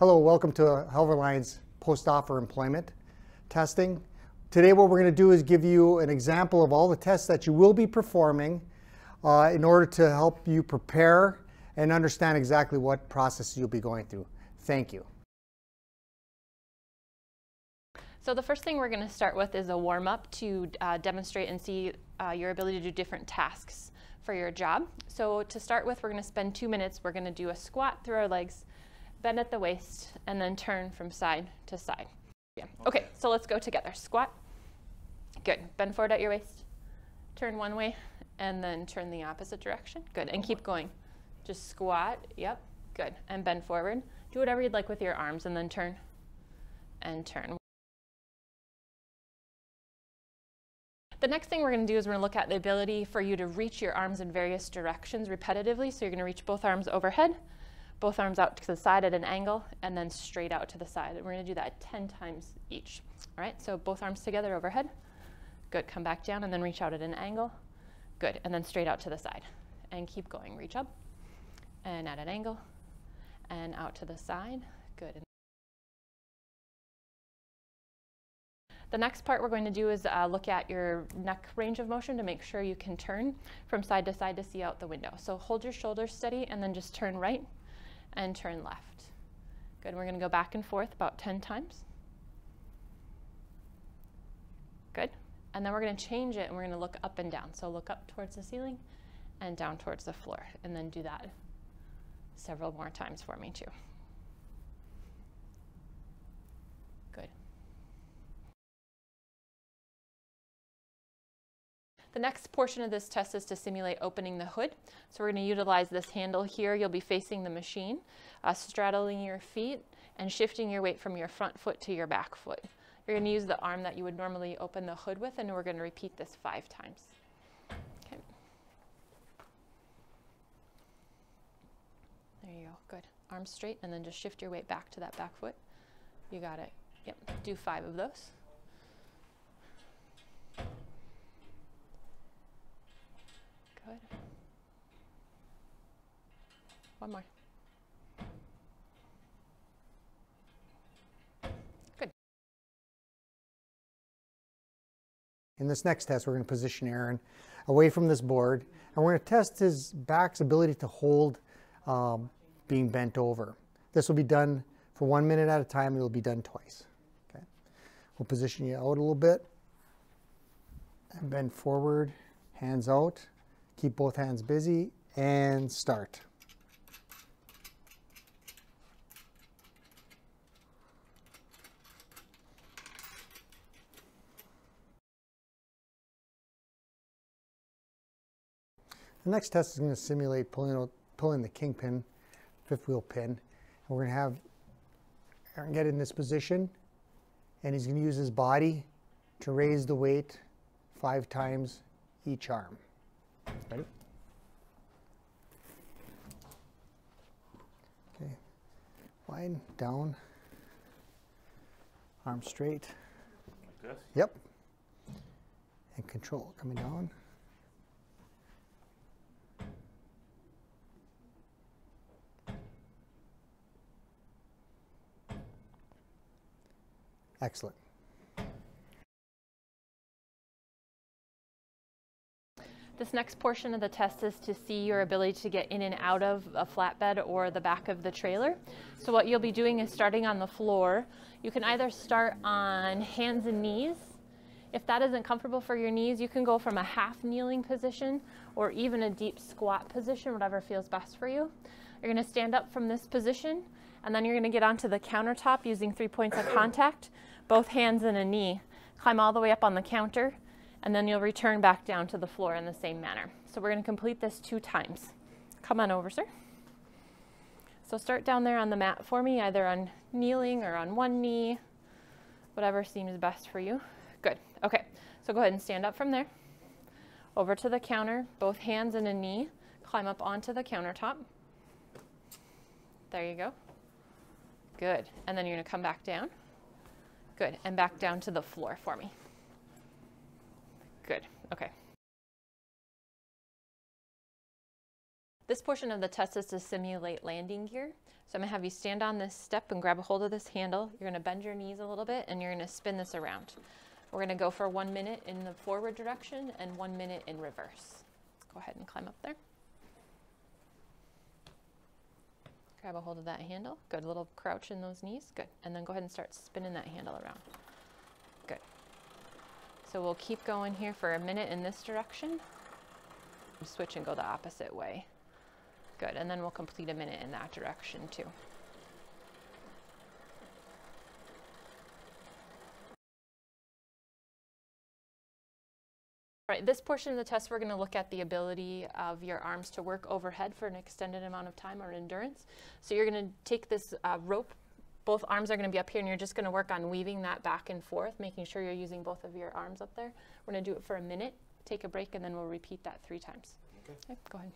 Hello, welcome to Helver Line's post-offer employment testing. Today what we're going to do is give you an example of all the tests that you will be performing in order to help you prepare and understand exactly what process you'll be going through. Thank you. So the first thing we're going to start with is a warm-up to demonstrate and see your ability to do different tasks for your job. So to start with, we're going to spend 2 minutes. We're going to do a squat through our legs, bend at the waist, and then turn from side to side. Yeah. Okay, so let's go together. Squat. Good. Bend forward at your waist. Turn one way, and then turn the opposite direction. Good. And keep going. Just squat. Yep. Good. And bend forward. Do whatever you'd like with your arms, and then turn and turn. The next thing we're going to do is we're going to look at the ability for you to reach your arms in various directions repetitively. So you're going to reach both arms overhead, both arms out to the side at an angle, and then straight out to the side. And we're going to do that 10 times each. All right, so both arms together overhead. Good, come back down and then reach out at an angle. Good, and then straight out to the side. And keep going, reach up and at an angle and out to the side. Good. The next part we're going to do is look at your neck range of motion to make sure you can turn from side to see out the window. So hold your shoulders steady and then just turn right and turn left. Good, we're going to go back and forth about 10 times. Good, and then we're going to change it and we're going to look up and down. So look up towards the ceiling and down towards the floor, and then do that several more times for me too. Good. The next portion of this test is to simulate opening the hood. So we're going to utilize this handle here. You'll be facing the machine, straddling your feet and shifting your weight from your front foot to your back foot. You're going to use the arm that you would normally open the hood with, and we're going to repeat this 5 times. Okay. There you go. Good. Arms straight, and then just shift your weight back to that back foot. You got it. Yep. Do 5 of those. Good. One more. Good. In this next test, we're going to position Aaron away from this board, and we're going to test his back's ability to hold being bent over. This will be done for 1 minute at a time. It will be done twice. Okay. We'll position you out a little bit and bend forward, hands out. Keep both hands busy and start. The next test is going to simulate pulling the kingpin, 5th wheel pin. And we're going to have Aaron get in this position, and he's going to use his body to raise the weight 5 times each arm. Ready? Okay. Wide, down, arm straight. Like this? Yep. And control, coming down. Excellent. This next portion of the test is to see your ability to get in and out of a flatbed or the back of the trailer. So what you'll be doing is starting on the floor. You can either start on hands and knees. If that isn't comfortable for your knees, you can go from a half kneeling position or even a deep squat position, whatever feels best for you. You're going to stand up from this position, and then you're going to get onto the countertop using 3 points of contact, both hands and a knee. Climb all the way up on the counter, and then you'll return back down to the floor in the same manner. So we're going to complete this 2 times. Come on over, sir. So start down there on the mat for me, either on kneeling or on one knee, whatever seems best for you. Good. Okay, so go ahead and stand up from there. Over to the counter, both hands and a knee. Climb up onto the countertop. There you go. Good. And then you're going to come back down. Good. And back down to the floor for me. Good. Okay. This portion of the test is to simulate landing gear. So I'm gonna have you stand on this step and grab a hold of this handle. You're gonna bend your knees a little bit and you're gonna spin this around. We're gonna go for 1 minute in the forward direction and 1 minute in reverse. Go ahead and climb up there. Grab a hold of that handle. Good, little crouch in those knees. Good, and then go ahead and start spinning that handle around. Good. So we'll keep going here for a minute in this direction. Switch and go the opposite way. Good, and then we'll complete a minute in that direction too. All right, this portion of the test, we're going to look at the ability of your arms to work overhead for an extended amount of time or endurance. So you're going to take this rope, both arms are going to be up here, and you're just going to work on weaving that back and forth, making sure you're using both of your arms up there. We're going to do it for a minute, take a break, and then we'll repeat that 3 times. Okay, go ahead.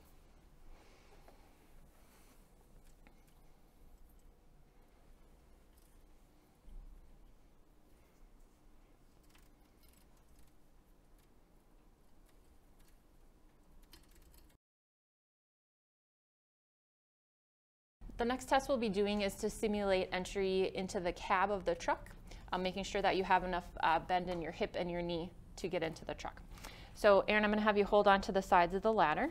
The next test we'll be doing is to simulate entry into the cab of the truck, making sure that you have enough bend in your hip and your knee to get into the truck. So Aaron, I'm going to have you hold on to the sides of the ladder.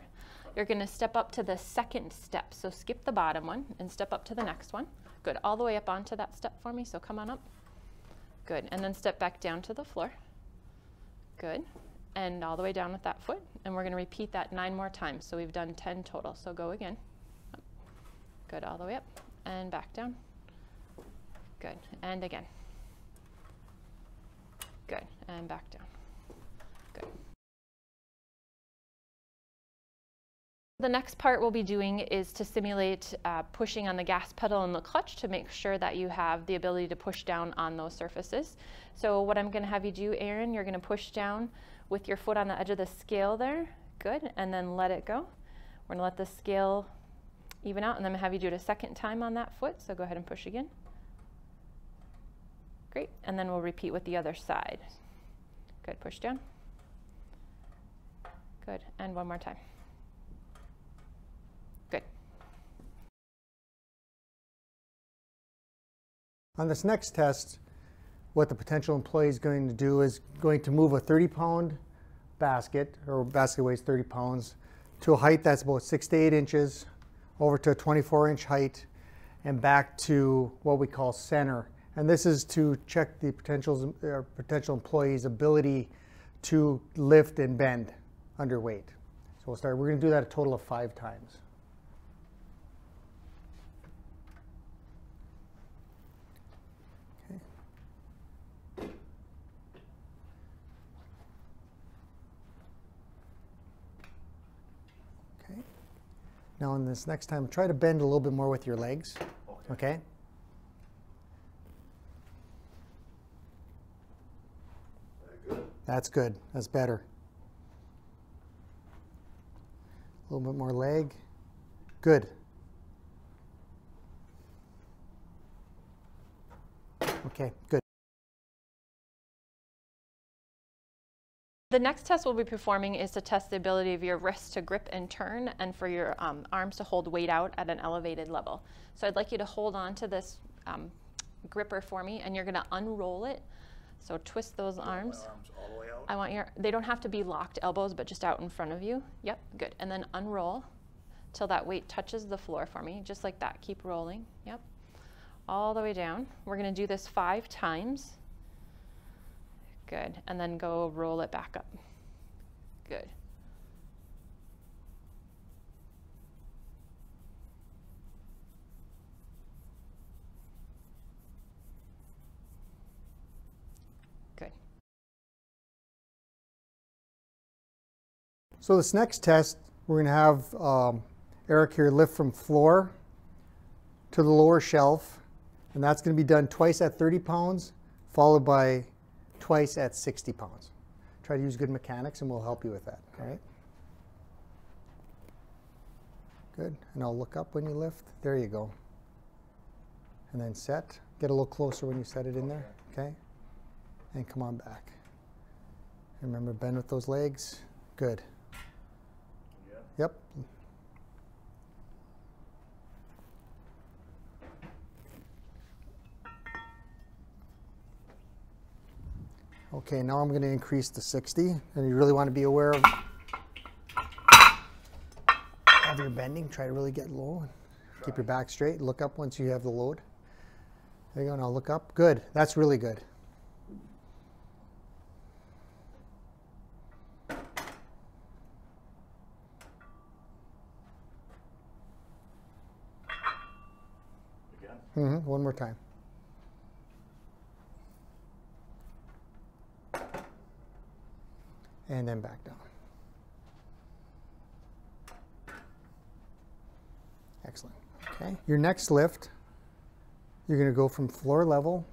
You're going to step up to the second step. So skip the bottom one and step up to the next one. Good. All the way up onto that step for me. So come on up. Good. And then step back down to the floor. Good. And all the way down with that foot. And we're going to repeat that 9 more times. So we've done 10 total. So go again. Good. All the way up and back down. Good. And again. Good. And back down. Good. The next part we'll be doing is to simulate pushing on the gas pedal and the clutch to make sure that you have the ability to push down on those surfaces. So what I'm going to have you do, Aaron, you're going to push down with your foot on the edge of the scale there. Good. And then let it go. We're going to let the scale even out, and then I'm going to have you do it a second time on that foot. So go ahead and push again. Great. And then we'll repeat with the other side. Good. Push down. Good. And one more time. Good. On this next test, what the potential employee is going to do is going to move a 30-pound basket, or basket weighs 30 pounds, to a height that's about 6 to 8 inches, over to a 24-inch height, and back to what we call center. And this is to check the potential employee's ability to lift and bend under weight. So we'll start. We're going to do that a total of 5 times. Now in this next time, try to bend a little bit more with your legs, okay? Good. That's good, that's better. A little bit more leg, good. Okay, good. The next test we'll be performing is to test the ability of your wrists to grip and turn, and for your arms to hold weight out at an elevated level. So I'd like you to hold on to this gripper for me, and you're going to unroll it. So twist those arms. My arms all the way out? I want they don't have to be locked elbows, but just out in front of you. Yep, good. And then unroll till that weight touches the floor for me, just like that. Keep rolling. Yep. All the way down. We're going to do this 5 times. Good. And then go roll it back up. Good. Good. So this next test, we're going to have Eric here lift from floor to the lower shelf, and that's going to be done twice at 30 pounds, followed by twice at 60 pounds. Try to use good mechanics and we'll help you with that, all right? Good, and I'll look up when you lift. There you go. And then set. Get a little closer when you set it in there, okay? And come on back. Remember, bend with those legs. Good. Yeah. Yep. Okay, now I'm going to increase to 60, and you really want to be aware of your bending. Try to really get low. Keep your back straight. Look up once you have the load. There you go. Now look up. Good. That's really good. Again? One more time. And then back down. Excellent. Okay. Your next lift, you're going to go from floor level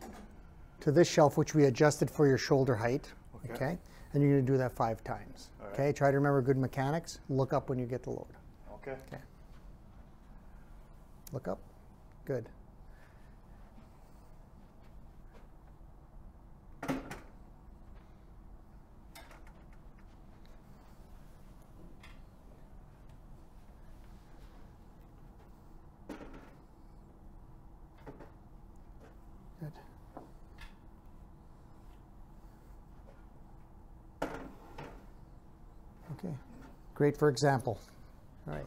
to this shelf, which we adjusted for your shoulder height. Okay. And you're going to do that 5 times. All right. Okay. Try to remember good mechanics. Look up when you get the load. Okay. Okay. Look up. Good. Good. Okay. Great for example. All right.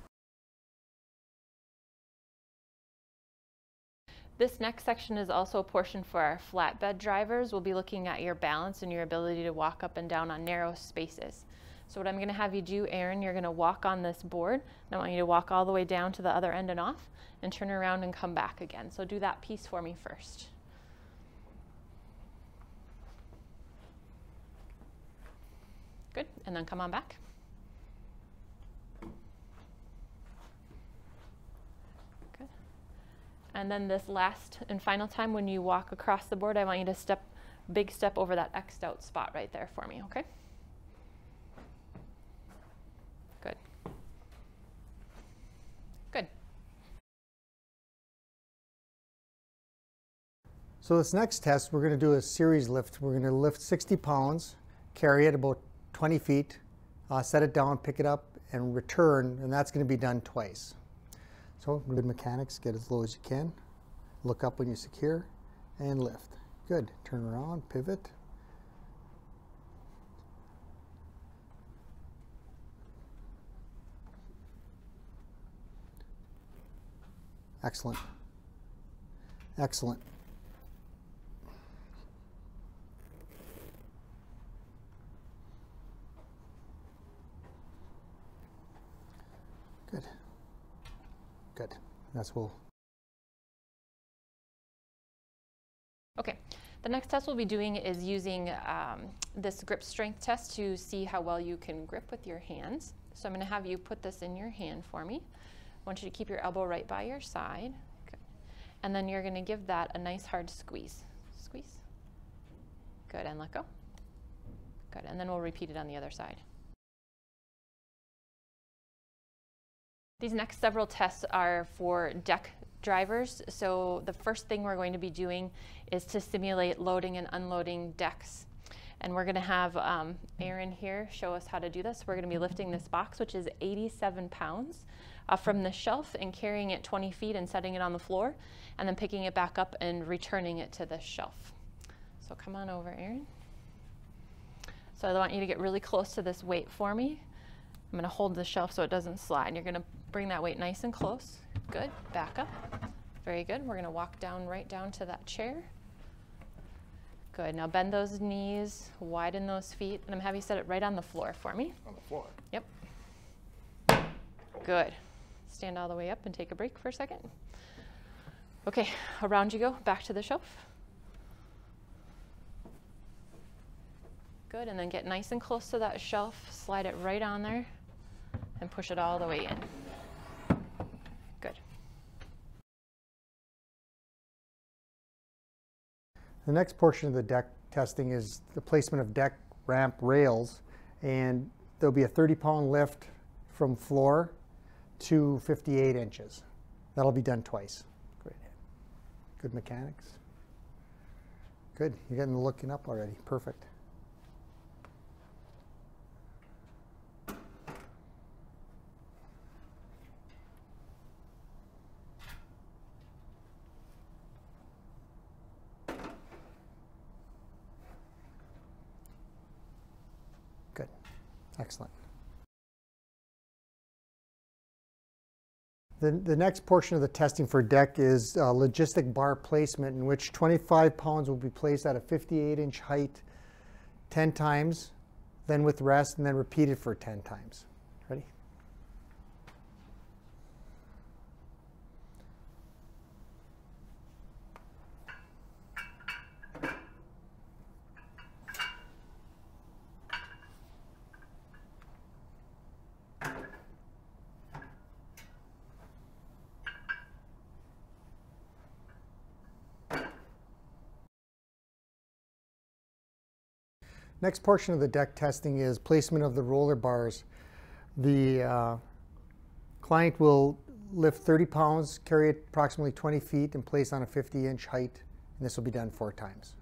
This next section is also a portion for our flatbed drivers. We'll be looking at your balance and your ability to walk up and down on narrow spaces. So what I'm going to have you do, Aaron, you're going to walk on this board, and I want you to walk all the way down to the other end and off, and turn around and come back again. So do that piece for me first. Good, and then come on back. Good. And then this last and final time when you walk across the board, I want you to big step over that X'd out spot right there for me, okay? Good. Good. So this next test, we're going to do a series lift. We're going to lift 60 pounds, carry it about 20 feet, set it down, pick it up, and return, and that's going to be done twice. So good mechanics, get as low as you can. Look up when you secure, and lift. Good. Turn around, pivot. Excellent. Excellent. Good. Good. That's well. Okay, the next test we'll be doing is using this grip strength test to see how well you can grip with your hands. So I'm going to have you put this in your hand for me. I want you to keep your elbow right by your side. Good. And then you're going to give that a nice hard squeeze. Squeeze. Good, and let go. Good, and then we'll repeat it on the other side. These next several tests are for deck drivers. So the first thing we're going to be doing is to simulate loading and unloading decks. And we're going to have Aaron here show us how to do this. We're going to be lifting this box, which is 87 pounds, from the shelf and carrying it 20 feet and setting it on the floor, and then picking it back up and returning it to the shelf. So come on over, Aaron. So I want you to get really close to this weight for me. I'm going to hold the shelf so it doesn't slide. You're going to bring that weight nice and close. Good. Back up. Very good. We're going to walk down right down to that chair. Good. Now bend those knees, widen those feet, and I'm going to have you set it right on the floor for me. On the floor? Yep. Good. Stand all the way up and take a break for a second. Okay, around you go, back to the shelf. Good, and then get nice and close to that shelf, slide it right on there, and push it all the way in. Good. The next portion of the deck testing is the placement of deck ramp rails, and there'll be a 30-pound lift from floor to 58 inches. That'll be done twice. Great. Good mechanics. Good. You're getting the looking up already. Perfect. Excellent. The next portion of the testing for deck is logistic bar placement, in which 25 pounds will be placed at a 58-inch height 10 times, then with rest, and then repeated for 10 times. Ready? Next portion of the deck testing is placement of the roller bars. The client will lift 30 pounds, carry it approximately 20 feet, and place on a 50-inch height, and this will be done 4 times.